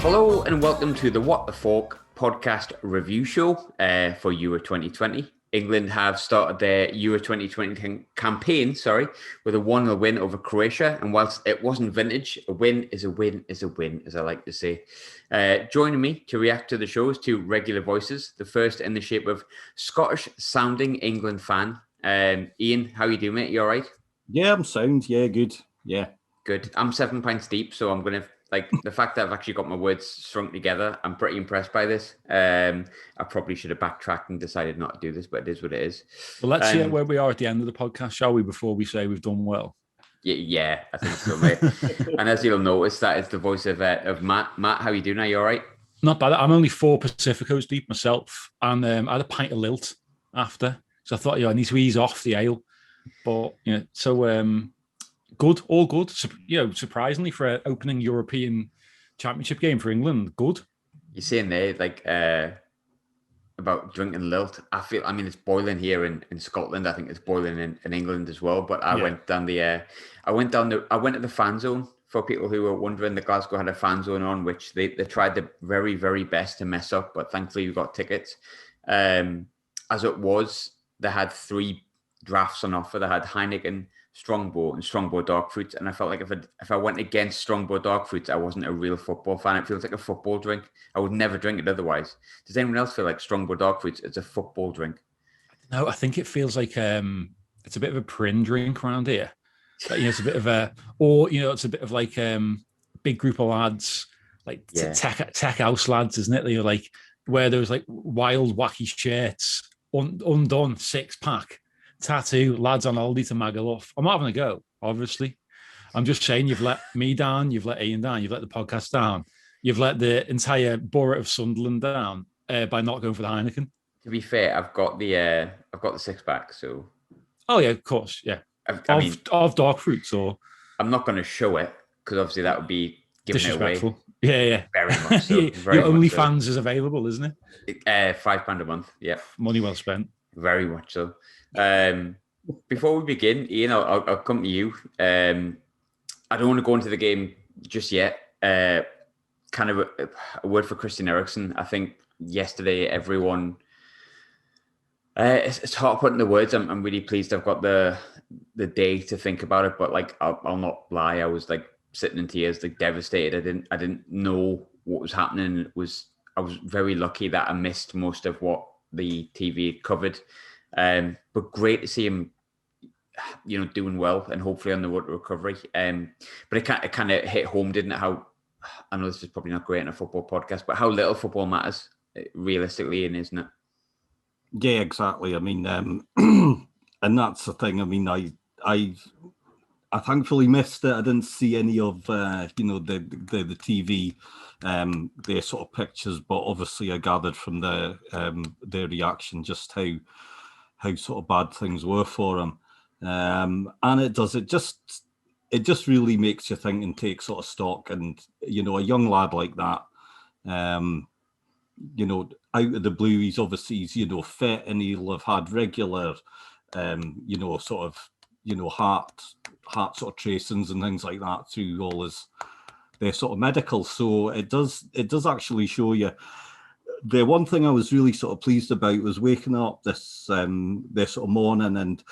Hello and welcome to the What the Falk podcast review show for Euro 2020. England have started their Euro 2020 campaign, with a 1-0 win over Croatia. And whilst it wasn't vintage, a win is a win is a win, as I like to say. Joining me to react to the show is two regular voices. The first in the shape of Scottish-sounding England fan. Ian, how you doing, mate? You all right? Yeah, I'm sound. Yeah, good. Yeah. Good. I'm 7 pints deep, so I'm going to, the fact that I've actually got my words strung together, I'm pretty impressed by this. I probably should have backtracked and decided not to do this, but it is what it is. Well, let's see where we are at the end of the podcast, shall we, before we say we've done well? Yeah, I think so, mate. And as you'll notice, that is the voice of Matt. Matt, how you doing? Are you all right? Not bad. I'm only 4 Pacificos deep myself, and I had a pint of lilt after. So I thought, I need to ease off the ale. But, good, all good. Surprisingly for an opening European Championship game for England, good. You're saying there, about drinking lilt. It's boiling here in Scotland. I think it's boiling in England as well. But I went to the fan zone. For people who were wondering, the Glasgow had a fan zone on, which they tried the very, very best to mess up. But thankfully, we got tickets. As it was, they had 3 drafts on offer. They had Heineken, Strongbow, and Strongbow Dark Fruit. And I felt like if I went against Strongbow Dark Fruit, I wasn't a real football fan. It feels like a football drink. I would never drink it otherwise. Does anyone else feel like Strongbow Dark Fruit is a football drink? No, I think it feels like it's a bit of a prin drink around here. It's a bit of it's a bit of like big group of lads, like tech house lads, isn't it? Like wear those like wild wacky shirts, undone 6-pack. Tattoo, lads on holiday to Magaluf. I'm not having a go, obviously. I'm just saying you've let me down, you've let Ian down, you've let the podcast down, you've let the entire borough of Sunderland down by not going for the Heineken. To be fair, I've got the 6-pack, so. Oh yeah, of course, yeah. Of dark fruits, or I'm not going to show it because obviously that would be giving it away. Yeah. Very much so. Your OnlyFans is available, isn't it? £5 a month. Yeah. Money well spent. Very much so. Before we begin, Ian, I'll come to you. I don't want to go into the game just yet. Kind of a word for Christian Eriksen. I think yesterday everyone. It's hard to put into words. I'm really pleased I've got the day to think about it, but I'll not lie. I was sitting in tears, devastated. I didn't know what was happening. I was very lucky that I missed most of what the TV covered. But great to see him, doing well and hopefully on the road to recovery. But it kind of hit home, didn't it? How, I know this is probably not great in a football podcast, but how little football matters realistically, isn't it? Yeah, exactly. I mean, and that's the thing. I mean, I thankfully missed it. I didn't see any of the TV, their sort of pictures, but obviously I gathered from their reaction just how sort of bad things were for him. And it just really makes you think and take sort of stock. And, a young lad like that, out of the blue, he's obviously, fit, and he'll have had regular, heart sort of tracings and things like that through all their sort of medical. So it does actually show you. The one thing I was really sort of pleased about was waking up this sort of morning and,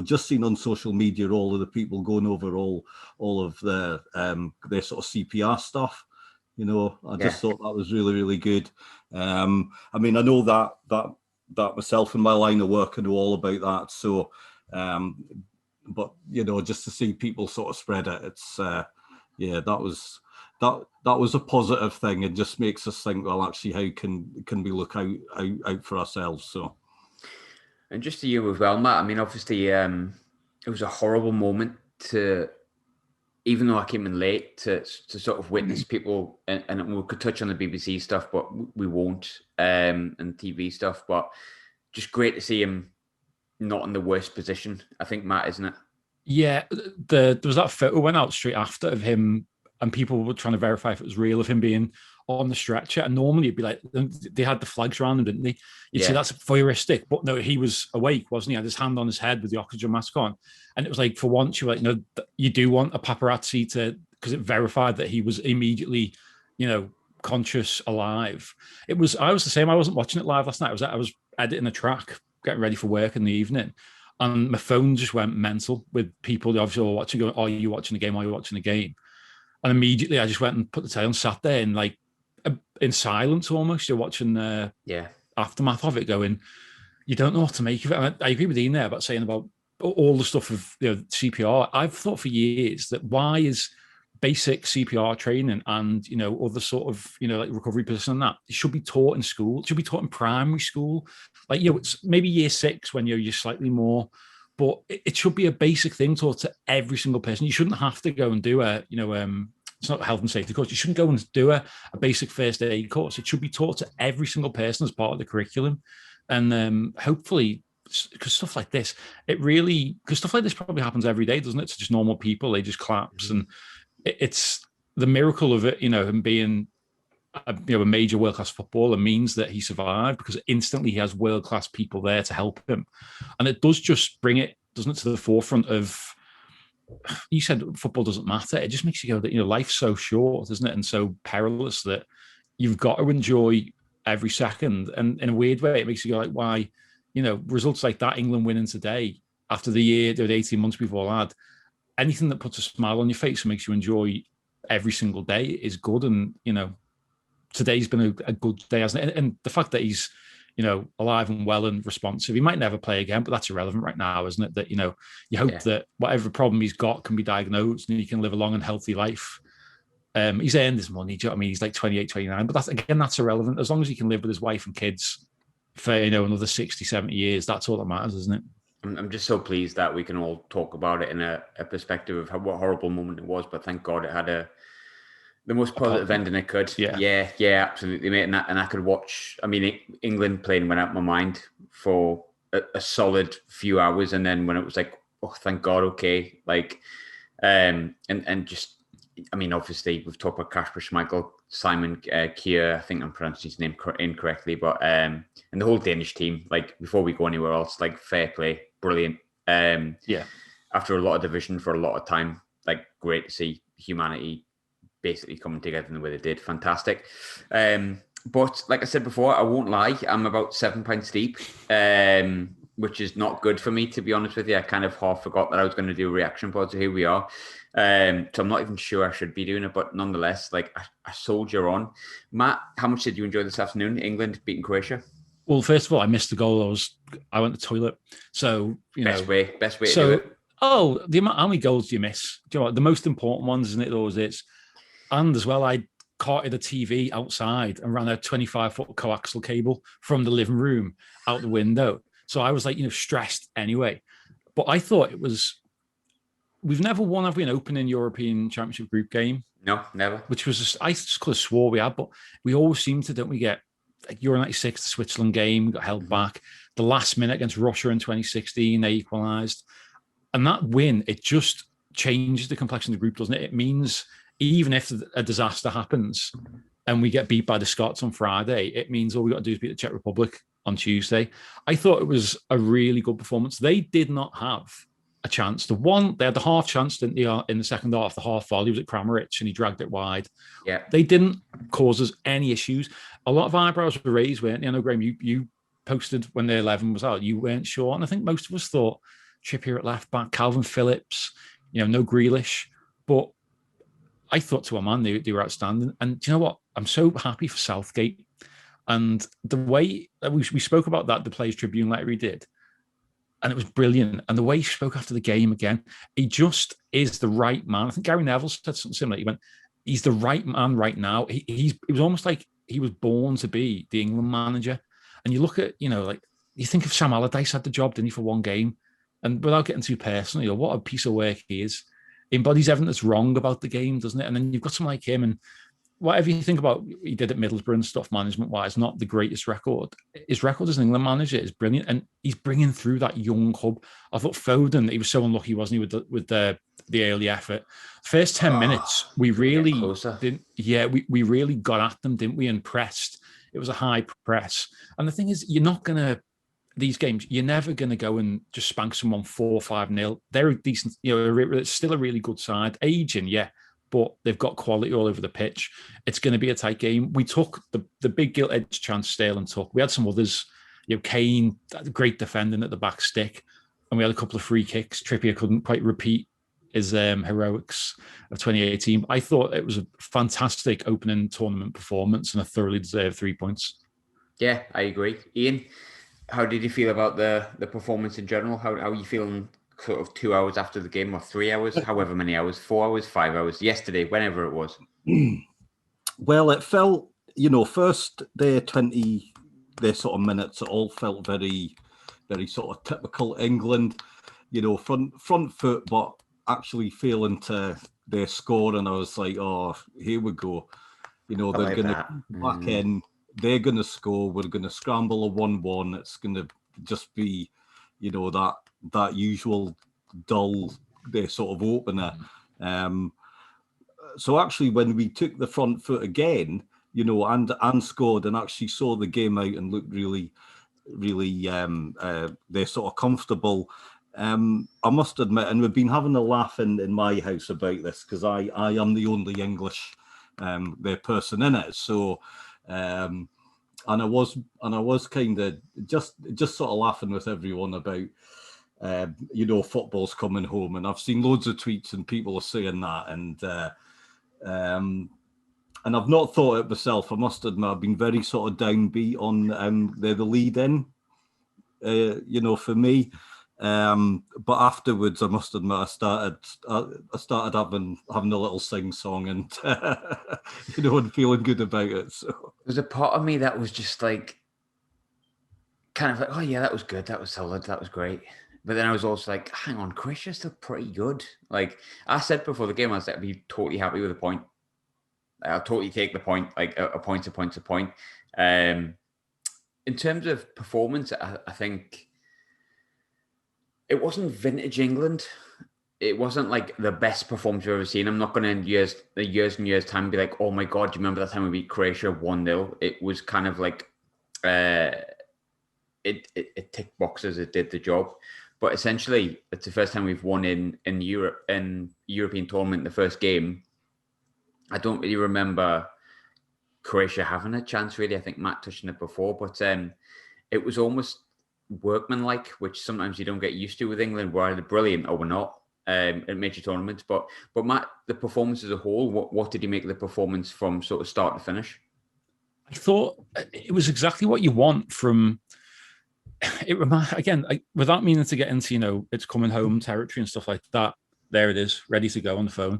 just seeing on social media all of the people going over all of their sort of CPR stuff. I just thought that was really, really good. I know that myself in my line of work, I know all about that. So, but just to see people sort of spread it, it's that was a positive thing. It just makes us think, well, actually, how can we look out for ourselves? So, and just to you as well, Matt. Obviously, it was a horrible moment to. Even though I came in late to sort of witness people, and we could touch on the BBC stuff, but we won't, and TV stuff. But just great to see him not in the worst position. I think, Matt, isn't it? Yeah, there was that photo went out straight after of him, and people were trying to verify if it was real of him being on the stretcher. And normally it'd be like they had the flags around him, didn't they? You'd say that's voyeuristic, but no, he was awake, wasn't he? Had his hand on his head with the oxygen mask on, and it was like, for once, you were like, you do want a paparazzi to, because it verified that he was immediately conscious, alive. I was the same. I wasn't watching it live last night. I was editing a track, getting ready for work in the evening, and my phone just went mental with people who obviously were watching, going, "Are you watching the game? Are you watching the game?" And immediately I just went and put the tail and sat there and like in silence almost. You're watching the aftermath of it, going, you don't know what to make of it. And I agree with Ian there about saying about all the stuff of CPR. I've thought for years that why is basic CPR training and other sort of like recovery position and that it should be taught in school. It should be taught in primary school. Like it's maybe year 6 when you're slightly more, but it should be a basic thing taught to every single person. You shouldn't have to go and do it's not a health and safety course. You shouldn't go and do a basic first aid course. It should be taught to every single person as part of the curriculum. And hopefully, because stuff like this, because stuff like this probably happens every day, doesn't it? To just normal people, they just collapse. And it's the miracle of it, him being a major world-class footballer means that he survived because instantly he has world-class people there to help him. And it does just bring it, doesn't it, to the forefront of, you said football doesn't matter. It just makes you go that, life's so short, isn't it? And so perilous that you've got to enjoy every second. And in a weird way, it makes you go like, why, results like that, England winning today, after the 18 months we've all had, anything that puts a smile on your face and makes you enjoy every single day is good. And, today's been a good day, hasn't it? And the fact that he's, alive and well and responsive, he might never play again, but that's irrelevant right now, isn't it? That, you hope that whatever problem he's got can be diagnosed and he can live a long and healthy life. He's earned his money. Do you know what I mean? He's like 28, 29, but that's irrelevant. As long as he can live with his wife and kids for, another 60, 70 years, that's all that matters, isn't it? I'm just so pleased that we can all talk about it in a perspective of what a horrible moment it was, but thank God it had the most positive ending it could. Yeah, absolutely, mate. And I could watch, England playing went out my mind for a solid few hours. And then when it was like, oh, thank God, okay. Like, and just, obviously we've talked about Kasper Schmeichel, Simon Kjær, I think I'm pronouncing his name incorrectly, but, and the whole Danish team, like before we go anywhere else, like fair play, brilliant. After a lot of division for a lot of time, like great to see humanity basically coming together in the way they did. Fantastic. But like I said before, I won't lie, I'm about 7 pints deep, which is not good for me, to be honest with you. I kind of half forgot that I was going to do a reaction pod, so here we are. So I'm not even sure I should be doing it, but nonetheless, like I soldier on. Matt, how much did you enjoy this afternoon? England beating Croatia? Well, first of all, I missed the goal. I went to the toilet. So, best way to do it. Oh, how many goals do you miss? Do you know what? The most important ones, isn't it? Always is. And as well, I carted a TV outside and ran a 25-foot coaxial cable from the living room out the window. So I was like, stressed anyway. But I thought we've never won, have we, an opening European Championship group game? No, never. Which was I just could have swore we had, but we always seem to, don't we, get like Euro 96, the Switzerland game, got held back. The last minute against Russia in 2016, they equalised. And that win, it just changes the complexion of the group, doesn't it? It means even if a disaster happens and we get beat by the Scots on Friday, it means all we got to do is beat the Czech Republic on Tuesday. I thought it was a really good performance. They did not have a chance. They had the half chance, didn't they, in the second half, the half volley was at Kramaric and he dragged it wide. Yeah. They didn't cause us any issues. A lot of eyebrows were raised, weren't they? I know, Graham, you posted when the 11 was out, you weren't sure. And I think most of us thought Trippier at left back, Calvin Phillips, no Grealish. But I thought to a man, they were outstanding. And do you know what? I'm so happy for Southgate. And the way that we spoke about that, the Players Tribune letter he did, and it was brilliant. And the way he spoke after the game again, he just is the right man. I think Gary Neville said something similar. He went, he's the right man right now. It was almost like he was born to be the England manager. And you look at, like you think of Sam Allardyce had the job, didn't he, for one game? And without getting too personal, what a piece of work he is. He embodies everything that's wrong about the game, doesn't it? And then you've got someone like him, and whatever you think about he did at Middlesbrough and stuff, management-wise, not the greatest record. His record as an England manager is brilliant, and he's bringing through that young hub. I thought Foden, he was so unlucky, wasn't he, with the early effort. First 10 minutes, we really didn't. Yeah, we really got at them, didn't we? And pressed. It was a high press. And the thing is, you're not going to. These games, you're never going to go and just spank someone 4-5-0. They're a decent, it's still a really good side. Aging, yeah, but they've got quality all over the pitch. It's going to be a tight game. We took the big gilt-edged chance Sterling took. We had some others. Kane, great defending at the back stick, and we had a couple of free kicks. Trippier couldn't quite repeat his heroics of 2018. I thought it was a fantastic opening tournament performance and a thoroughly deserved 3 points. Yeah, I agree. Ian, how did you feel about the performance in general? How are you feeling sort of 2 hours after the game, or 3 hours, however many hours, 4 hours, 5 hours, yesterday, whenever it was? Well, it felt, first the 20 sort of minutes, it all felt very, very sort of typical England, front foot, but actually failing to their score. And I was like, oh, here we go. They're going to back in, they're going to score, we're going to scramble a 1-1. It's going to just be, that usual dull, their sort of opener. So actually, when we took the front foot again, and scored and actually saw the game out and looked really, really, they're sort of comfortable. I must admit, and we've been having a laugh in my house about this, because I am the only English their person in it. So, and I was kind of just sort of laughing with everyone about, football's coming home, and I've seen loads of tweets and people are saying that, and I've not thought it myself. I must admit, I've been very sort of downbeat on the lead in, for me. But afterwards, I must admit, I started having a little sing song and and feeling good about it. So there's a part of me that was just like, kind of like, oh yeah, that was good, that was solid, that was great. But then I was also like, hang on, Croatia's still pretty good. Like I said before the game, I was like, I'd be totally happy with a point. I'll totally take the point, like a point. In terms of performance, I think it wasn't vintage England. It wasn't like the best performance you've ever seen. I'm not going to in years and years time be like, oh my God, do you remember that time we beat Croatia 1-0? It was kind of like, it ticked boxes, it did the job. But essentially, it's the first time we've won in Europe, in European tournament, the first game. I don't really remember Croatia having a chance, really. I think Matt touched on it before, but it was almost workmanlike, which sometimes you don't get used to with England. We're either brilliant or we're not in major tournaments. But Matt, the performance as a whole, what did you make of the performance from sort of start to finish? I thought it was exactly what you want from it. Again, without meaning to get into, it's coming home territory and stuff like that. There it is, ready to go on the phone.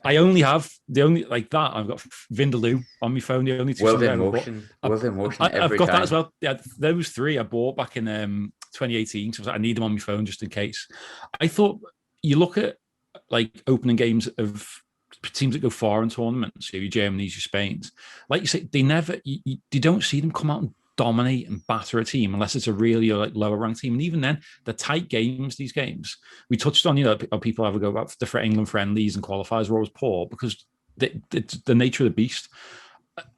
I only have I've got Vindaloo on my phone. The only two World in Motion. I've got that as well. Yeah, those three I bought back in 2018. So I need them on my phone just in case. I thought you look at like opening games of teams that go far in tournaments, your Germany's, your Spain's. Like you say, you don't see them come out and dominate and batter a team unless it's a really lower ranked team. And even then, the tight games, these games, we touched on, people have a go about the England friendlies and qualifiers were always poor because it's the nature of the beast.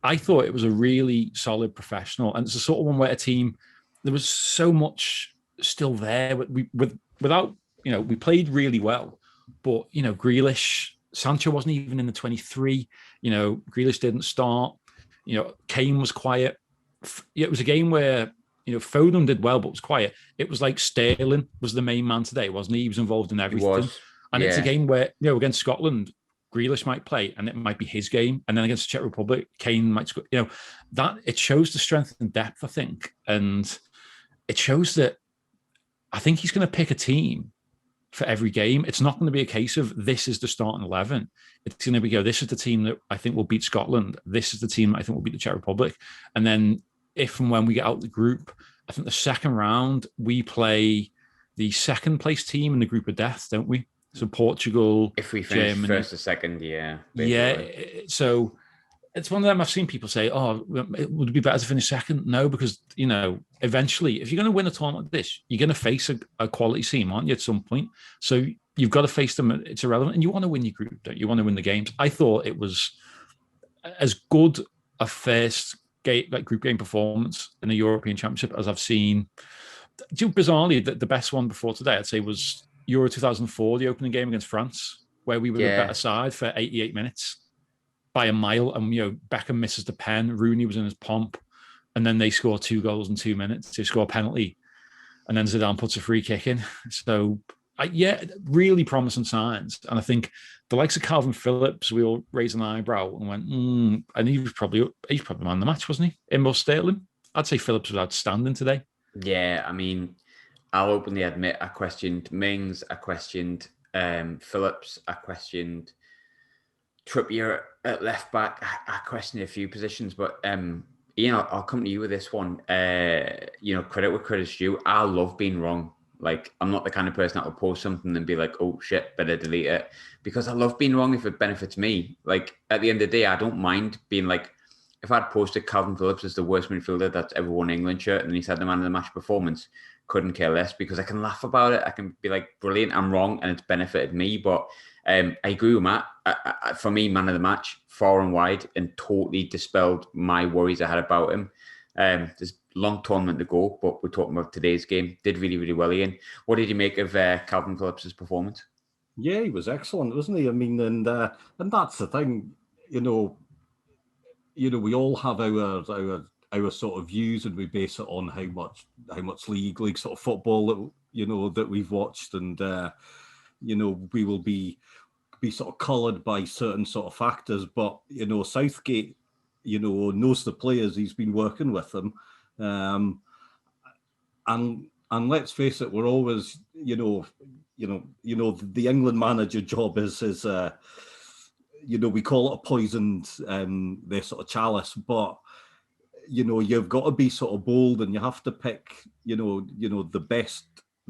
I thought it was a really solid professional, and it's the sort of one where a team, there was so much still there. Without, we played really well, but, Grealish, Sancho wasn't even in the 23, Grealish didn't start, Kane was quiet. It was a game where, Foden did well, but was quiet. It was like Sterling was the main man today, wasn't he? He was involved in everything. And it's a game where, against Scotland, Grealish might play and it might be his game. And then against the Czech Republic, Kane might score. That it shows the strength and depth, I think. And it shows that I think he's going to pick a team for every game. It's not going to be a case of this is the starting 11. It's going to be, this is the team that I think will beat Scotland. This is the team I think will beat the Czech Republic. And then if and when we get out the group, I think the second round, we play the second place team in the group of death, don't we? So Portugal, if we finish Germany. First or second, yeah. Basically. Yeah. So it's one of them. I've seen people say, oh, it would be better to finish second. No, because, eventually, if you're going to win a tournament like this, you're going to face a quality team, aren't you, at some point? So you've got to face them. It's irrelevant. And you want to win your group, don't you? You want to win the games. I thought it was as good a first group game performance in the European Championship as I've seen. Bizarrely, the best one before today, I'd say, was Euro 2004, the opening game against France. where we were the better side for 88 minutes by a mile. And, Beckham misses the pen. Rooney was in his pomp. And then they score 2 goals in 2 minutes. They score a penalty. And then Zidane puts a free kick in. So, really promising signs. And I think the likes of Calvin Phillips, we all raised an eyebrow and went, and he's probably man of the match, wasn't he? In most Sterling. I'd say Phillips was outstanding today. Yeah, I mean, I'll openly admit I questioned Mings, I questioned Phillips, I questioned Trippier at left back. I questioned a few positions, but Ian, I'll come to you with this one. Credit where credit's due. I love being wrong. Like, I'm not the kind of person that will post something and be like, oh shit, better delete it. Because I love being wrong if it benefits me. Like, at the end of the day, I don't mind being like, if I'd posted Calvin Phillips as the worst midfielder that's ever won an England shirt and he's had the man of the match performance, couldn't care less, because I can laugh about it. I can be like, brilliant, I'm wrong, and it's benefited me. But I agree with Matt. For me, man of the match, far and wide, and totally dispelled my worries I had about him. There's a long tournament to go, but we're talking about today's game. Did really, really well, Ian. What did you make of Calvin Phillips' performance? Yeah, he was excellent, wasn't he? I mean, and that's the thing, we all have our sort of views, and we base it on how much league sort of football that we've watched, and we will be sort of coloured by certain sort of factors. But Southgate, knows the players. He's been working with them, and let's face it, we're always the England manager job is we call it a poisoned their sort of chalice, but you've got to be sort of bold, and you have to pick the best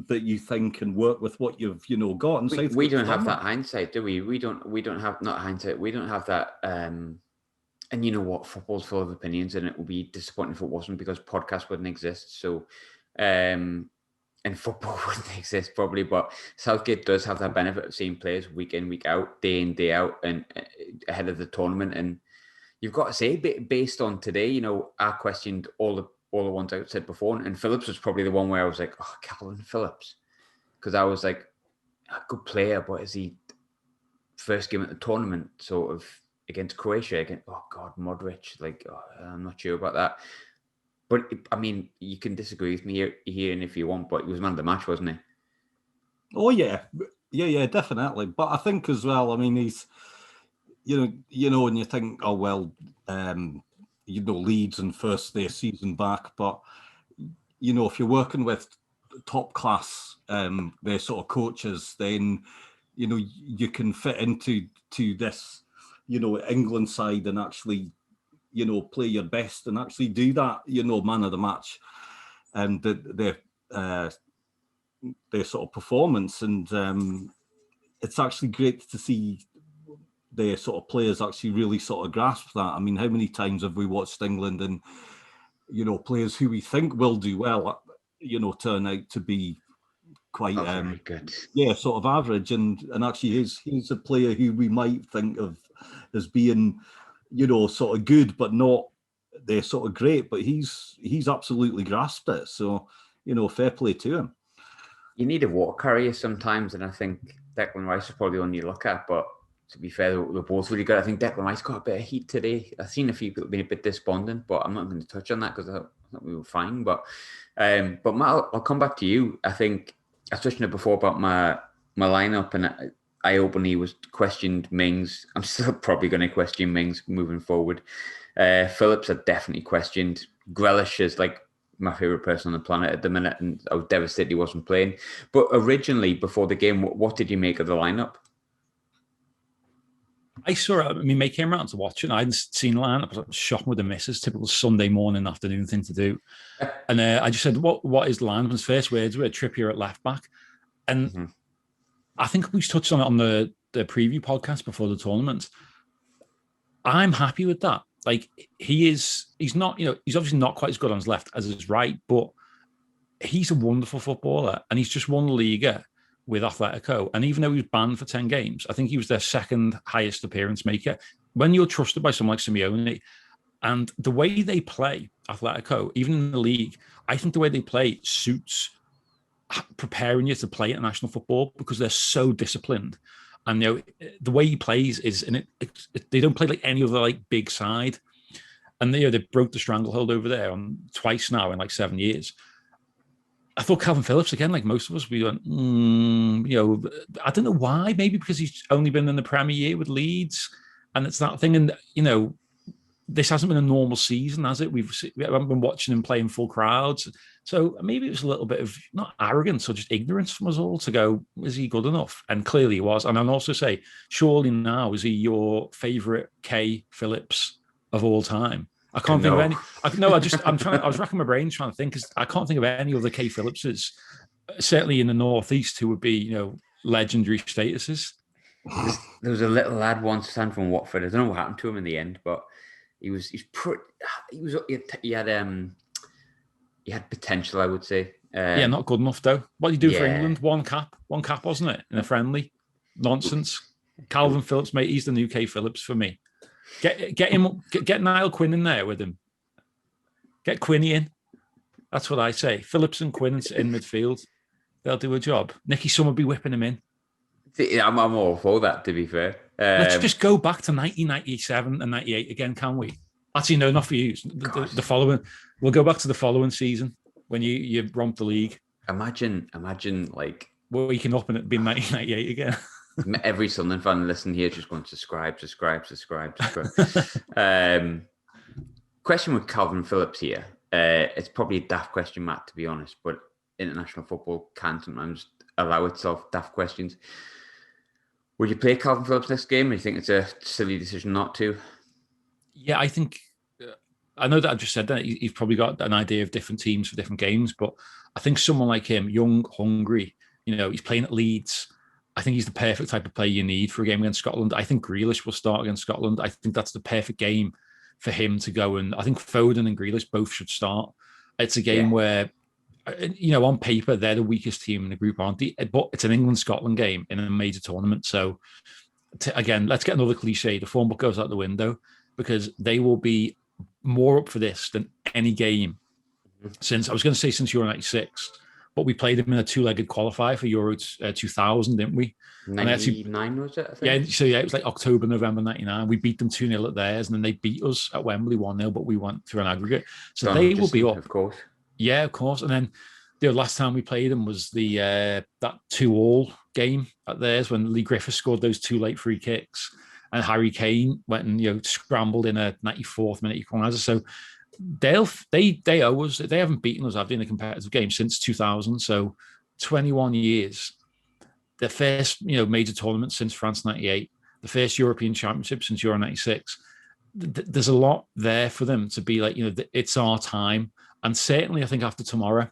that you think and work with what you've got. And we don't have that hindsight, do we? We don't have, not hindsight, we don't have that. And you know what, football's full of opinions, and it would be disappointing if it wasn't, because podcasts wouldn't exist. So and football wouldn't exist probably, but Southgate does have that benefit of seeing players week in, week out, day in, day out, and ahead of the tournament. And you've got to say, based on today, I questioned all the ones I said before, and Phillips was probably the one where I was like, oh, Calvin Phillips, because I was like, a good player, but is he first game at the tournament sort of against Croatia again? Oh God, Modric, I'm not sure about that. But I mean, you can disagree with me here and if you want, but he was man of the match, wasn't he? Oh yeah, definitely. But I think as well, I mean, he's, and you think, oh well, Leeds and first their season back, but if you're working with top class, their sort of coaches, then you can fit into this, England side, and actually, play your best and actually do that, man of the match, and their sort of performance. And it's actually great to see their sort of players actually really sort of grasp that. I mean, how many times have we watched England and, players who we think will do well, turn out to be quite good. Yeah, sort of average, and actually he's a player who we might think of as being, sort of good, but not they're sort of great, but he's absolutely grasped it. So, fair play to him. You need a water carrier sometimes, and I think Declan Rice is probably the one you look at, but to be fair, they're both really good. I think Declan Rice got a bit of heat today. I've seen a few people being a bit despondent, but I'm not going to touch on that because I thought we were fine. But Matt, I'll come back to you. I think I touched on it before about my lineup, and I openly was questioned Mings. I'm still probably going to question Mings moving forward. Phillips, I definitely questioned. Grealish is like my favorite person on the planet at the minute, and I was devastated he wasn't playing. But originally, before the game, what did you make of the lineup? I saw it. I mean, May came around to watch it, and I hadn't seen the lineup. I was shocked with the misses. Typical Sunday morning, afternoon thing to do. And I just said, "What is the lineup?" His first words were Trippier at left back, and I think we touched on it on the preview podcast before the tournament. I'm happy with that. Like, he's not, he's obviously not quite as good on his left as his right, but he's a wonderful footballer, and he's just won the Liga with Atletico. And even though he was banned for 10 games, I think he was their second highest appearance maker. When you're trusted by someone like Simeone, and the way they play Atletico, even in the league, I think the way they play suits preparing you to play international football, because they're so disciplined. And the way he plays is, and they don't play like any other like big side. And they broke the stranglehold over there on twice now in like 7 years. I thought Calvin Phillips, again, like most of us, we went, I don't know why. Maybe because he's only been in the Premier year with Leeds, and it's that thing. And this hasn't been a normal season, has it? We haven't been watching him play in full crowds, so maybe it was a little bit of not arrogance or just ignorance from us all to go, is he good enough? And clearly he was. And I'll also say, surely now is he your favourite K Phillips of all time? I can't think of any. I was racking my brains trying to think, because I can't think of any other K Phillipses, certainly in the Northeast, who would be, legendary statuses. There was a little lad once, signed from Watford. I don't know what happened to him in the end, but he had potential, I would say. Not good enough though. What did he do for England? One cap, wasn't it? In a friendly. Nonsense. Calvin Phillips, mate, he's the new K Phillips for me. Get him. Get Niall Quinn in there with him. Get Quinny in. That's what I say. Phillips and Quinn in midfield. They'll do a job. Nicky Summerby whipping him in. I'm all for that, to be fair. Let's just go back to 1997 and 98 again, can we? Actually, no, not for you. The following. We'll go back to the following season when you romped the league. Imagine like waking up and it being 1998 again. Every Sunderland fan listening here just going, subscribe. Question with Calvin Phillips here. It's probably a daft question, Matt, to be honest, but international football can sometimes allow itself daft questions. Would you play Calvin Phillips next game? Or do you think it's a silly decision not to? Yeah, I think... I know that I just said that he's probably got an idea of different teams for different games, but I think someone like him, young, hungry, he's playing at Leeds. I think he's the perfect type of player you need for a game against Scotland. I think Grealish will start against Scotland. I think that's the perfect game for him to go, and I think Foden and Grealish both should start. It's a game where, on paper, they're the weakest team in the group, aren't they? But it's an England-Scotland game in a major tournament. So, again, let's get another cliche. The form book goes out the window, because they will be more up for this than any game since Euro 96, but we played them in a two-legged qualifier for Euro 2000, didn't we? 99 was it, I think? Yeah, it was like October, November 99. We beat them 2-0 at theirs, and then they beat us at Wembley 1-0, but we went through an aggregate. So they will be up. Of course. Yeah, of course. And then the last time we played them was the that 2-2 game at theirs when Lee Griffiths scored those two late free kicks. And Harry Kane went and scrambled in a 94th minute equaliser. So they owe us. They haven't beaten us, have they, in a competitive game since 2000. So 21 years. The first major tournament since France 98. The first European Championship since Euro 96. There's a lot there for them to be like, it's our time. And certainly I think after tomorrow,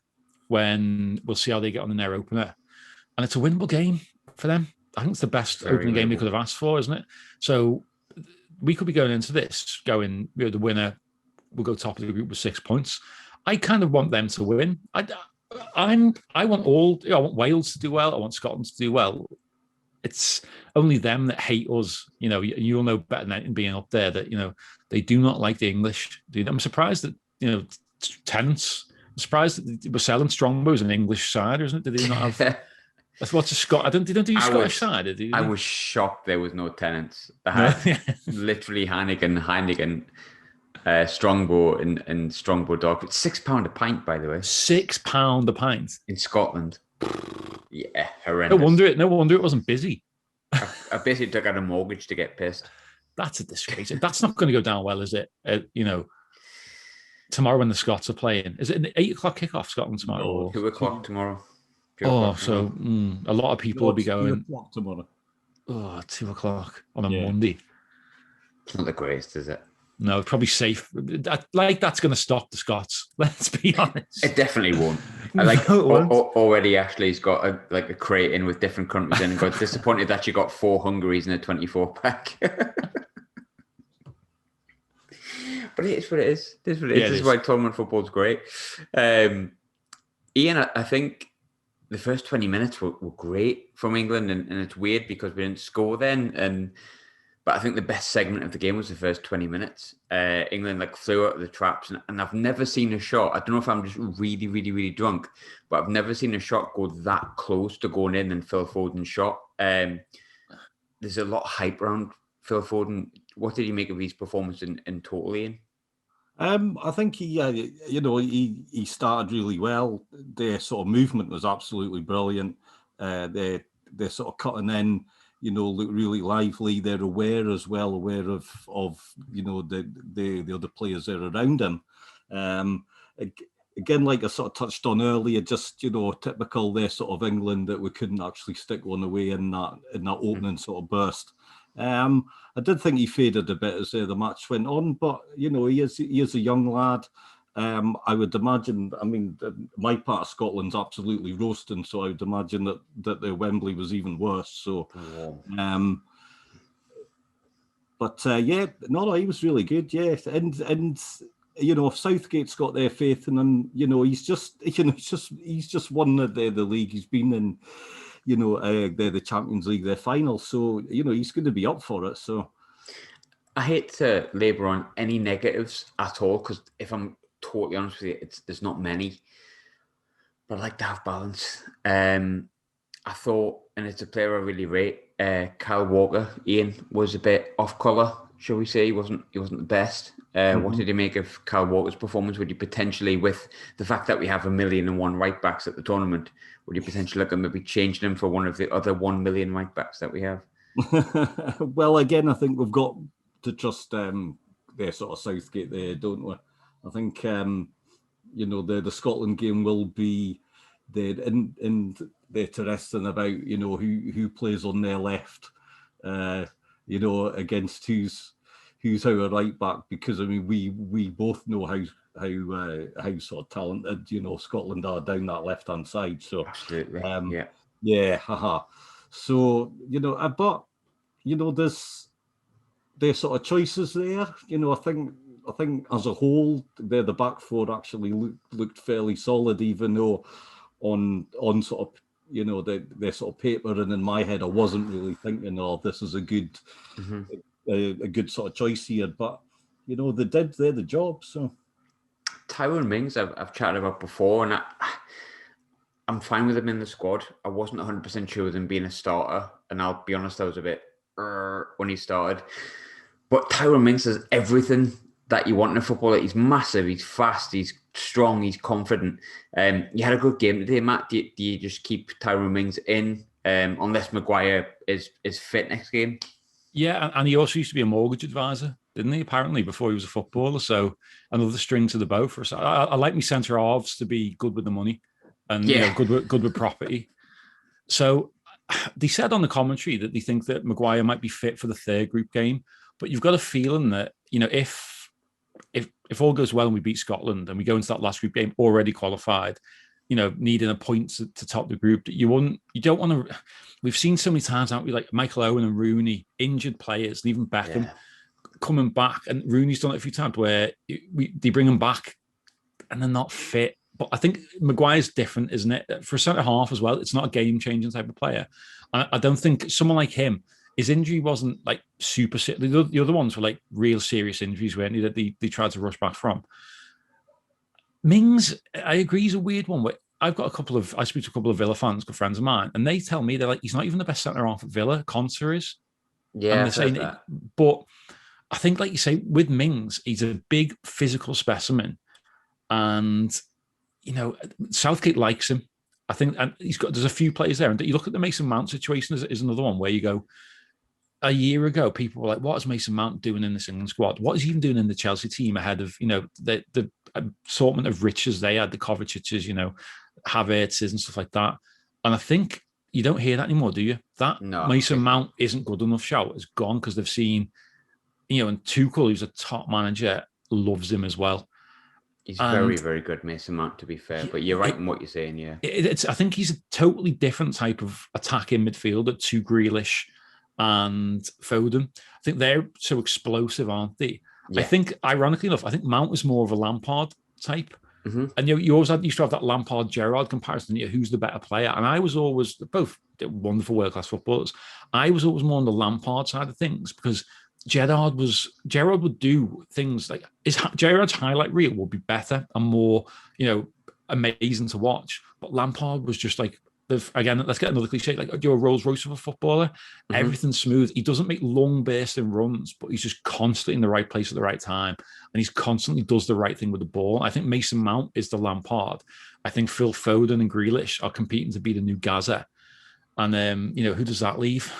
when we'll see how they get on in their opener, and it's a winnable game for them. I think it's the best opening game they could have asked for, isn't it? So we could be going into this, the winner will go top of the group with 6 points. I kind of want them to win. I want Wales to do well. I want Scotland to do well. It's only them that hate us. You'll know better than being up there that, they do not like the English. I'm surprised that, Tenants, I'm surprised that they were selling Strongbow as an English side, isn't it? Did they not have... That's what's a Scott. They don't do Scottish side, do you? I was shocked there was no Tenants. They had literally Heineken, Strongbow and Strongbow Dog. It's £6 a pint, by the way. £6 a pint in Scotland. Yeah, horrendous. No wonder it wasn't busy. I basically took out a mortgage to get pissed. That's a disgrace. That's not going to go down well, is it? Tomorrow when the Scots are playing, is it an 8 o'clock kickoff? Scotland tomorrow. 2 o'clock tomorrow. A lot of people will be going. 2 o'clock tomorrow. 2 o'clock on a Monday. It's not the greatest, is it? No, it's probably safe. That's going to stop the Scots. Let's be honest. It definitely won't. Already Ashley's got a crate in with different countries in and got disappointed that you got 4 Hungaries in a 24-pack. But it is what it is. This is why tournament football's great. Ian, I think the first 20 minutes were great from England, and it's weird because we didn't score then. But I think the best segment of the game was the first 20 minutes. England flew out of the traps, and I've never seen a shot. I don't know if I'm just really, really, really drunk, but I've never seen a shot go that close to going in and Phil Foden's shot. there's a lot of hype around Phil Foden. What did you make of his performance in total, Ian? I think he started really well. Their sort of movement was absolutely brilliant. They're sort of cutting in, look really lively. They're aware of the other players that are around him. Again, like I sort of touched on earlier, just typical they're sort of England, that we couldn't actually stick one away in that opening sort of burst. I did think he faded a bit as the match went on, but he is a young lad. I would imagine. I mean, my part of Scotland's absolutely roasting, so I would imagine that the Wembley was even worse. So, he was really good. Yeah, and if Southgate's got their faith in him, he's just won the league. He's been in. They're the Champions League, their final. So, he's going to be up for it. So I hate to labour on any negatives at all, because if I'm totally honest with you, there's not many. But I like to have balance. I thought, and it's a player I really rate, Kyle Walker, Ian, was a bit off colour, shall we say. He wasn't the best. What did you make of Kyle Walker's performance? Would you potentially, with the fact that we have 1,000,001 right backs at the tournament, would you potentially look at maybe changing him for one of the other 1 million right backs that we have? Well, again, I think we've got to trust their sort of Southgate there, don't we? I think the Scotland game will be there, and they're interesting about who plays on their left, against who's our right back, because I mean we both know how sort of talented Scotland are down that left hand side. So absolutely, So there's sort of choices there. I think as a whole, the back four actually looked fairly solid, even though on sort of their sort of paper and in my head I wasn't really thinking, this is a good sort of choice here, but they're the job. So Tyrone Mings, I've chatted about before, and I'm fine with him in the squad. I wasn't 100% sure with him being a starter, and I'll be honest, I was a bit when he started. But Tyrone Mings has everything that you want in a footballer. He's massive, he's fast, he's strong, he's confident. You had a good game today, Matt. Do you just keep Tyrone Mings in unless Maguire is fit next game? Yeah, and he also used to be a mortgage advisor, didn't he? Apparently, before he was a footballer. So another string to the bow for us. I like my centre halves to be good with the money and good with property. So they said on the commentary that they think that Maguire might be fit for the third group game, but you've got a feeling that if all goes well and we beat Scotland and we go into that last group game already qualified, needing a point to top the group, you don't want to. We've seen so many times, aren't we? Like Michael Owen and Rooney, injured players, and even Beckham coming back, and Rooney's done it a few times where they bring them back and they're not fit. But I think Maguire's different, isn't it? For a centre half as well, it's not a game-changing type of player. I don't think someone like him, his injury wasn't like super sick. The other ones were like real serious injuries, weren't they, that they tried to rush back from. Mings, I agree, he's a weird one. But I speak to a couple of Villa fans, good friends of mine, and they tell me they're like, he's not even the best centre half at Villa. Conser is. Yeah, and they're saying that. But I think, like you say, with Mings, he's a big physical specimen, and Southgate likes him. I think, and there's a few players there, and you look at the Mason Mount situation is another one where you go. A year ago, people were like, "What is Mason Mount doing in this England squad? What is he even doing in the Chelsea team ahead of the assortment of riches they had, the Kovacic's, Havertz's and stuff like that?" And I think you don't hear that anymore, do you? That Mason Mount isn't good enough shout is gone because they've seen, and Tuchel, who's a top manager, loves him as well. He's very, very good, Mason Mount, to be fair. But you're right in what you're saying, yeah. I think he's a totally different type of attacking midfielder to Grealish and Foden. I think they're so explosive, aren't they? Yeah. I think, ironically enough, Mount was more of a Lampard type. Mm-hmm. And you always used to have that Lampard-Gerrard comparison. Who's the better player? And I was always, both wonderful world-class footballers, I was always more on the Lampard side of things because Gerrard would do things like Gerrard's highlight reel would be better and more, amazing to watch. But Lampard was just like again, let's get another cliche, like you're a Rolls Royce of a footballer. Mm-hmm. Everything's smooth. He doesn't make long bursting runs, but he's just constantly in the right place at the right time. And he's constantly does the right thing with the ball. I think Mason Mount is the Lampard. I think Phil Foden and Grealish are competing to be the new Gaza. And, who does that leave?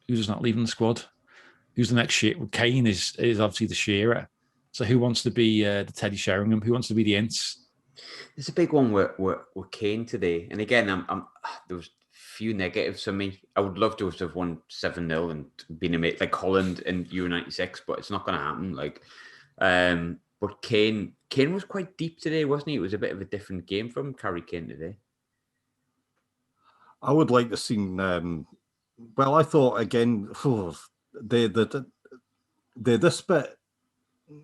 Who does not leave in the squad? Who's the next Shearer? Kane is obviously the Shearer. So who wants to be the Teddy Sheringham? Who wants to be the Ince? There's a big one with Kane today. And again, there was few negatives for me. I would love to have won 7-0 and been a mate like Holland in Euro 96, but it's not going to happen. But Kane was quite deep today, wasn't he? It was a bit of a different game from Harry Kane today. I would like to see. Well, I thought again, this bit.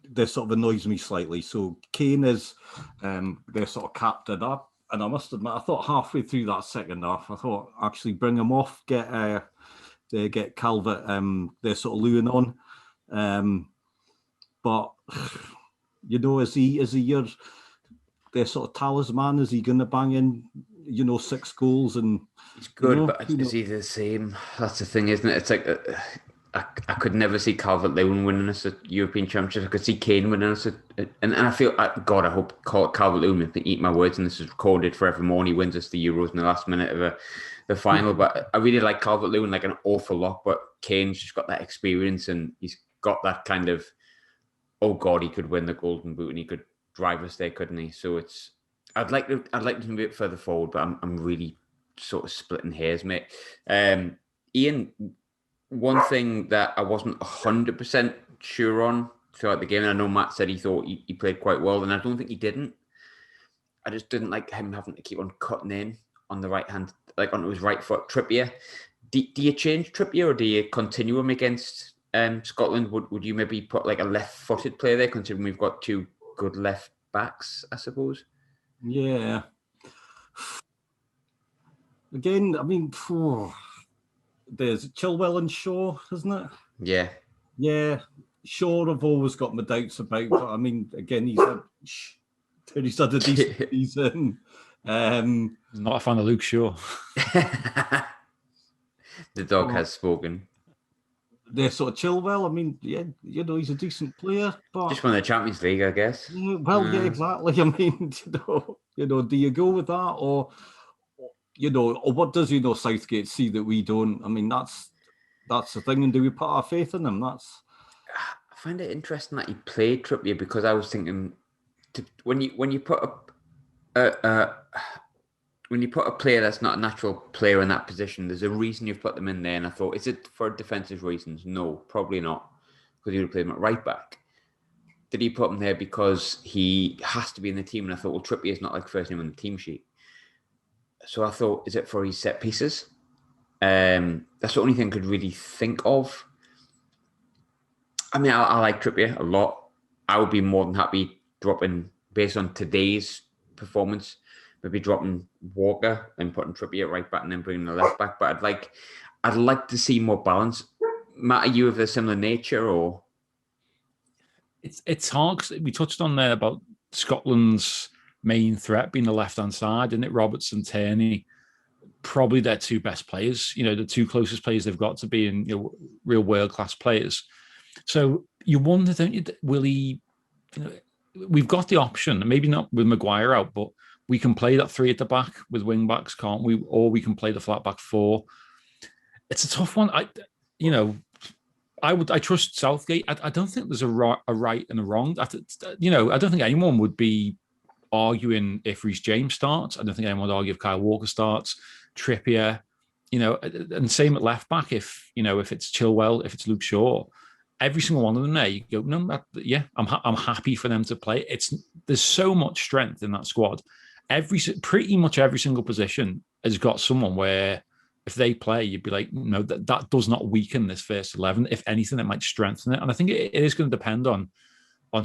This sort of annoys me slightly. So Kane is their sort of captain up, and I must admit, I thought halfway through that second half, I thought actually bring him off, get Calvert, they're sort of luring on, but is he their sort of talisman? Is he going to bang in 6 goals? And he's good, but is he the same? That's the thing, isn't it? It's like. I could never see Calvert-Lewin winning us a European Championship. I could see Kane winning us, and I feel, God, I hope Calvert-Lewin can eat my words, and this is recorded forevermore. And he wins us the Euros in the last minute of the final. But I really like Calvert-Lewin like an awful lot. But Kane's just got that experience, and he's got that kind of, oh God, he could win the Golden Boot, and he could drive us there, couldn't he? So I'd like to be a bit further forward, but I'm really sort of splitting hairs, mate. Ian. One thing that I wasn't 100% sure on throughout the game, and I know Matt said he thought he played quite well, and I don't think he didn't. I just didn't like him having to keep on cutting in on the right hand, like onto his right foot. Trippier, do you change Trippier, or do you continue him against Scotland? Would you maybe put like a left-footed player there, considering we've got 2 good left backs, I suppose? Yeah. Again, I mean, there's Chilwell and Shaw, isn't it? Yeah. Yeah. Shaw I've always got my doubts about, but I mean, again, he's had a decent season. Not a fan of Luke Shaw. The dog has spoken. There's sort of Chilwell. I mean, yeah, he's a decent player, but just won the Champions League, I guess. Yeah, well, yeah, exactly. I mean, do you go with that, or what does Southgate see that we don't? I mean, that's the thing. And do we put our faith in him? I find it interesting that he played Trippier, because I was thinking when you put a player that's not a natural player in that position, there's a reason you've put them in there. And I thought, is it for defensive reasons? No, probably not, because he would have played him at right back. Did he put him there because he has to be in the team? And I thought, well, Trippier is not like first name on the team sheet. So I thought, is it for his set pieces? That's the only thing I could really think of. I mean, I like Trippier a lot. I would be more than happy dropping, based on today's performance, maybe dropping Walker and putting Trippier at right back and then bringing the left back. But I'd like to see more balance. Matt, are you of a similar nature, or? It's hard, 'cause we touched on there about Scotland's main threat being the left-hand side, isn't it? Roberts and Tierney, probably their 2 best players, the 2 closest players they've got to being real world-class players. So you wonder, don't you, will he, we've got the option, maybe not with Maguire out, but we can play that 3 at the back with wing-backs, can't we? Or we can play the flat back 4. It's a tough one. I trust Southgate. I don't think there's a right and a wrong. I don't think anyone would be arguing if Reece James starts. I don't think anyone would argue if Kyle Walker starts, Trippier, and same at left back. If it's Chilwell, if it's Luke Shaw, every single one of them there, you go, no, I'm happy for them to play. There's so much strength in that squad. Pretty much every single position has got someone where if they play, you'd be like, no, that does not weaken this first 11. If anything, it might strengthen it. And I think it is going to depend on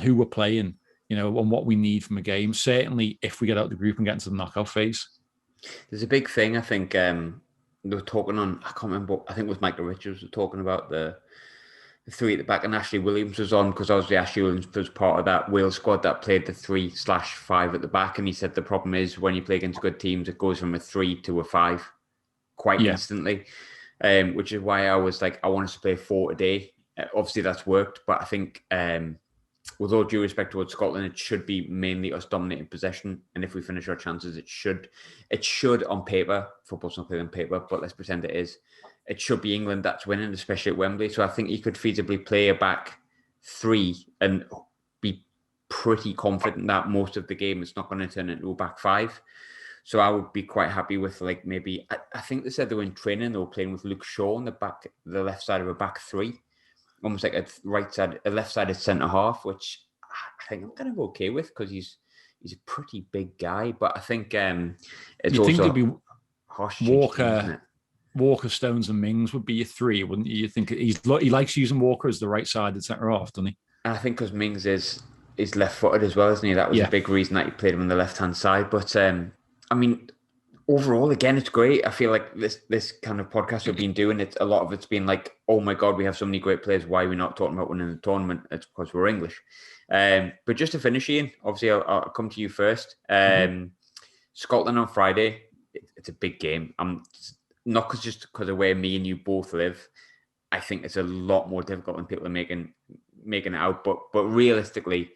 who we're playing, on what we need from a game. Certainly, if we get out of the group and get into the knockout phase. There's a big thing, I think, they were talking on, I can't remember, I think it was Michael Richards was talking about the three at the back, and Ashley Williams was on because obviously Ashley Williams was part of that Wales squad that played the 3/5 at the back, and he said the problem is when you play against good teams, it goes from a 3 to a 5 quite instantly, which is why I was like, I wanted to play 4 today. Obviously, that's worked, but I think with all due respect towards Scotland, it should be mainly us dominating possession, and if we finish our chances, it should on paper. Football's not played on paper, but let's pretend it is. It should be England that's winning, especially at Wembley. So I think he could feasibly play a back 3 and be pretty confident that most of the game is not going to turn into a back 5. So I would be quite happy with like maybe, I think they said they were in training, they were playing with Luke Shaw on the left side of a back 3, almost like a left-sided centre half, which I think I'm kind of okay with because he's a pretty big guy. But I think it's also think it'd be harsh Walker, isn't it? Walker, Stones, and Mings would be a 3, wouldn't you? You think he likes using Walker as the right-sided centre half, doesn't he? And I think because Mings is left-footed as well, isn't he? That was a big reason that he played him on the left-hand side. But I mean, overall, again, it's great. I feel like this kind of podcast we've been doing, a lot of it's been like, oh my God, we have so many great players. Why are we not talking about winning the tournament? It's because we're English. But just to finish, Ian, obviously I'll come to you first. Scotland on Friday, it's a big game. Not just because of where me and you both live. I think it's a lot more difficult when people are making it out. But realistically,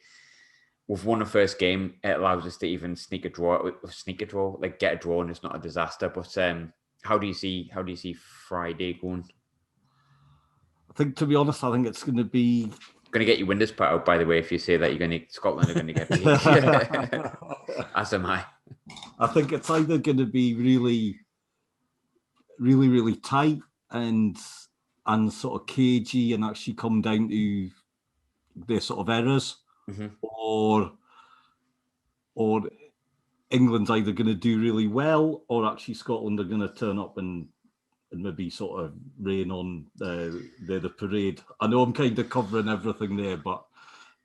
we've won the first game. It allows us to even sneak a draw, like get a draw, and it's not a disaster. But how do you see Friday going? I think, to be honest, I think it's going to be get your windows put out. By the way, if you say that Scotland are going to get beat, as am I. I think it's either going to be really, really, really tight and sort of cagey and actually come down to their sort of errors. Mm-hmm. Or England's either going to do really well, or actually Scotland are going to turn up and maybe sort of rain on the parade. I know I'm kind of covering everything there, but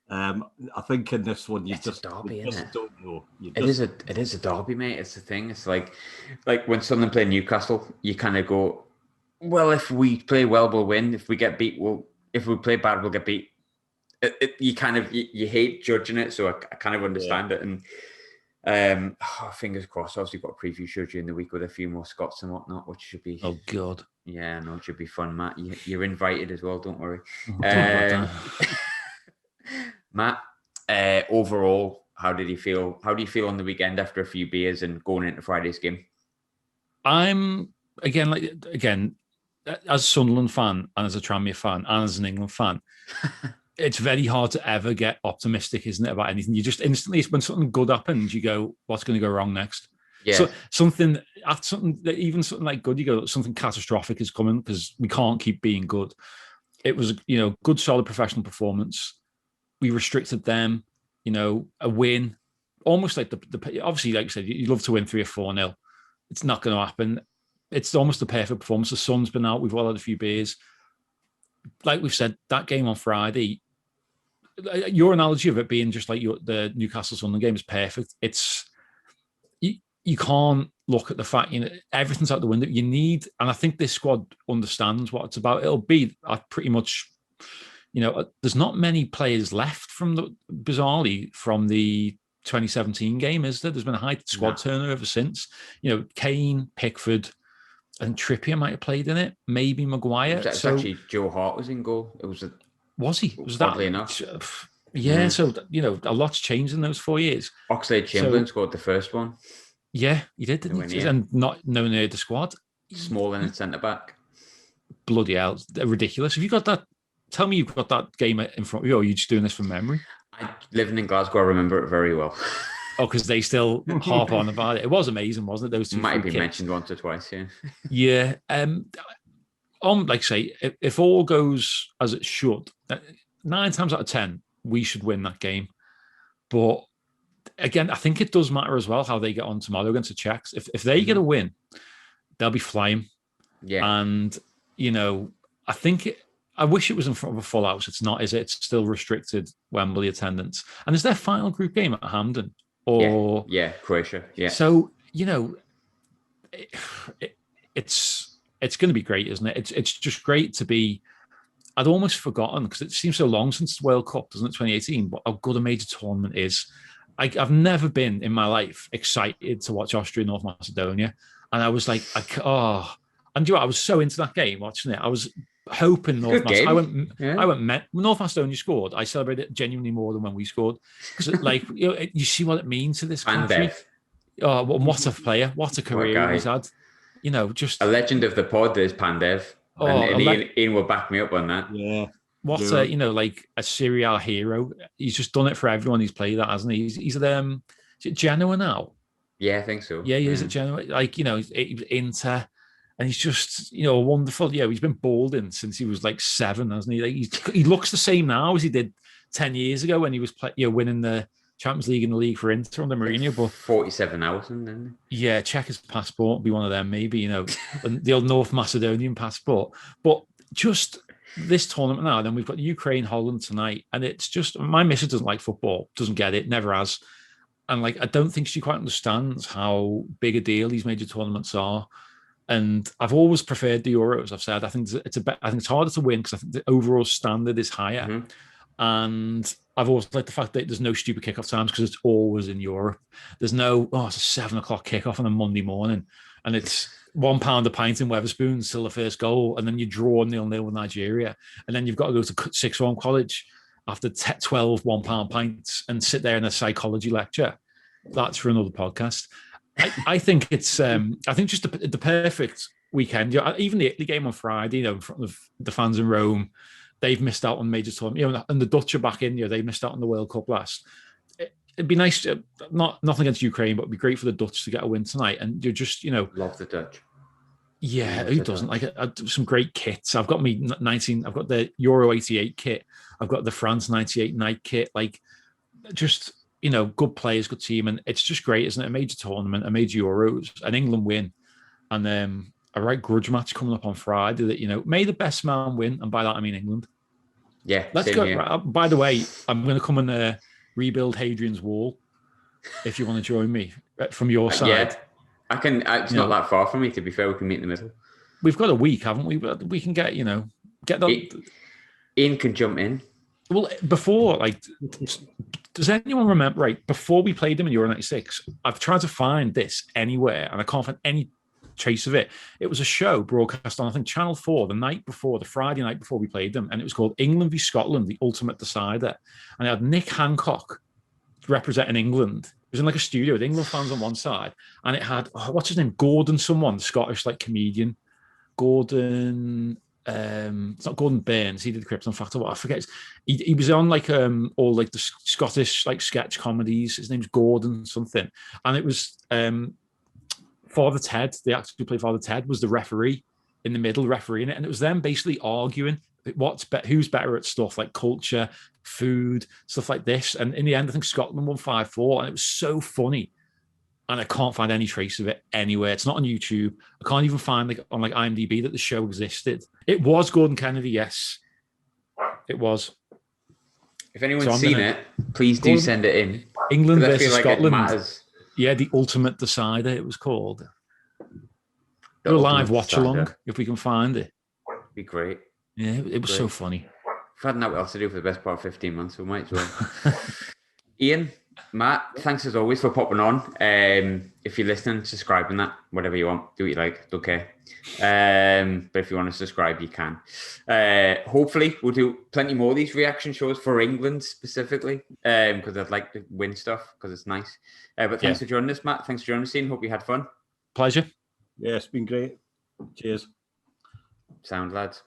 I think in this one you just don't know. It is a derby, mate. It's the thing. It's like when Sunderland play Newcastle, you kind of go, well, if we play well, we'll win. If we get beat, if we play bad, we'll get beat. You hate judging it, so I kind of understand it. And fingers crossed. Obviously, got a preview show during the week with a few more Scots and whatnot, which should be. Oh God. Yeah, no, it should be fun, Matt. You're invited as well. Don't worry. Matt, overall, how did you feel? How do you feel on the weekend after a few beers and going into Friday's game? I'm again as a Sunderland fan and as a Tranmere fan and as an England fan. It's very hard to ever get optimistic, isn't it, about anything? You just instantly, when something good happens, you go, what's going to go wrong next? Yeah. So something like good, you go, something catastrophic is coming because we can't keep being good. It was, good, solid professional performance. We restricted them, a win, almost like the obviously, like I said, you'd love to win 3 or 4-0. It's not going to happen. It's almost the perfect performance. The sun's been out. We've all had a few beers. Like we've said, that game on Friday, your analogy of it being just like the Newcastle Sunderland game is perfect. It's you can't look at the fact everything's out the window. You need, and I think this squad understands what it's about. It'll be pretty much, there's not many players left bizarrely from the 2017 game, is there? There's been a high squad turnover since. Kane, Pickford, and Trippier might have played in it. Maybe Maguire. It was actually Joe Hart was in goal. Was he? Was that enough? Yeah. So a lot's changed in those 4 years. Oxlade-Chamberlain scored the first one. Yeah, he did, didn't he? And not no near the squad. Smalling at centre back. Bloody hell, ridiculous! Have you got that? Tell me you've got that game in front of you, or are you just doing this from memory? Living in Glasgow, I remember it very well. Oh, because they still harp on about it. It was amazing, wasn't it? Those two might have been mentioned once or twice. Yeah. Yeah. Like say, if all goes as it should, 9 times out of 10, we should win that game. But again, I think it does matter as well how they get on tomorrow against the Czechs. If they get a win, they'll be flying. Yeah. And, I wish it was in front of a full house. It's not, is it? It's still restricted Wembley attendance. And is their final group game at Hampden? Or Croatia. Yeah. So, it's going to be great, isn't it? It's just great to be I'd almost forgotten because it seems so long since the World Cup, doesn't it? 2018, but how good a major tournament is. I've never been in my life excited to watch Austria North Macedonia, and I was like, and I was so into that game watching it. I was hoping North Macedonia. North Macedonia scored. I celebrated it genuinely more than when we scored because, like, you see what it means to this country. Oh, what a player! What a career he's had. Just a legend of the pod is Pandev. And Ian will back me up on that. Yeah. What like a serial hero. He's just done it for everyone he's played at, hasn't he? He's at is it Genoa now? Yeah, I think so. Yeah, he is at Genoa. Like, he was Inter, and he's just, wonderful. Yeah, he's been balding since he was like 7, hasn't he? Like, he looks the same now as he did 10 years ago when he was winning the Champions League in the league for Inter under Mourinho. But 47 hours, didn't he? Yeah, check his passport, be one of them, maybe, the old North Macedonian passport. But just this tournament now, then we've got Ukraine, Holland tonight, and it's just, my missus doesn't like football, doesn't get it, never has. And like, I don't think she quite understands how big a deal these major tournaments are. And I've always preferred the Euros. I've said I think it's harder to win because I think the overall standard is higher. Mm-hmm. And I've always liked the fact that there's no stupid kickoff times because it's always in Europe. There's no, it's a 7:00 kickoff on a Monday morning, and it's £1 a pint in Wetherspoon still the first goal, and then you draw 0-0 with Nigeria, and then you've got to go to sixth form college after 12 £1 pints and sit there in a psychology lecture. That's for another podcast. I think it's I think just the perfect weekend. Even the Italy game on Friday, in front of the fans in Rome, they've missed out on major tournament. And the Dutch are back in. They missed out on the World Cup last. It'd be nice, nothing against Ukraine, but it'd be great for the Dutch to get a win tonight. And you're just, love the Dutch. Yeah, who doesn't? Like, some great kits. I've got I've got the Euro 88 kit. I've got the France 98 night kit. Like, just, good players, good team. And it's just great, isn't it? A major tournament, a major Euros, an England win. And a right grudge match coming up on Friday that, may the best man win. And by that, I mean England. Yeah. Let's go. Right, by the way, I'm going to come and rebuild Hadrian's Wall if you want to join me from your side. Yeah. I can. It's not that far from me, to be fair. We can meet in the middle. We've got a week, haven't we? We can get that. Ian can jump in. Well, before, does anyone remember? Right, before we played them in Euro 96, I've tried to find this anywhere, and I can't find any trace of it. It was a show broadcast on, I think, Channel 4 the Friday night before we played them, and it was called England v Scotland, the Ultimate Decider. And it had Nick Hancock representing England. It was in like a studio with England fans on one side, and it had what's his name, Gordon, the Scottish comedian, Gordon. It's not Gordon Burns. He did the Krypton Factor. What I forget. He was on all the Scottish sketch comedies. His name's Gordon something, and it was Father Ted. The actor who played Father Ted was the referee in the middle, refereeing it, and it was them basically arguing who's better at stuff like culture, food, stuff like this. And in the end, I think Scotland won 5-4, and it was so funny. And I can't find any trace of it anywhere. It's not on YouTube. I can't even find on IMDb that the show existed. It was Gordon Kennedy, yes. It was. If anyone's seen it, please do send it in. England versus Scotland. Yeah, the Ultimate Decider, it was called. Do a live watch along if we can find it. Be great. Yeah, it was so funny. We've had nothing else to do for the best part of 15 months, so we might as well. Ian, Matt, thanks as always for popping on. If you're listening, subscribe and that, whatever you want, do what you like, don't care. But if you want to subscribe, you can. Hopefully, we'll do plenty more of these reaction shows for England specifically, because I'd like to win stuff because it's nice. But thanks for joining us, Matt. Thanks for joining us, Ian. Hope you had fun. Pleasure. Yeah, it's been great. Cheers. Sound, lads.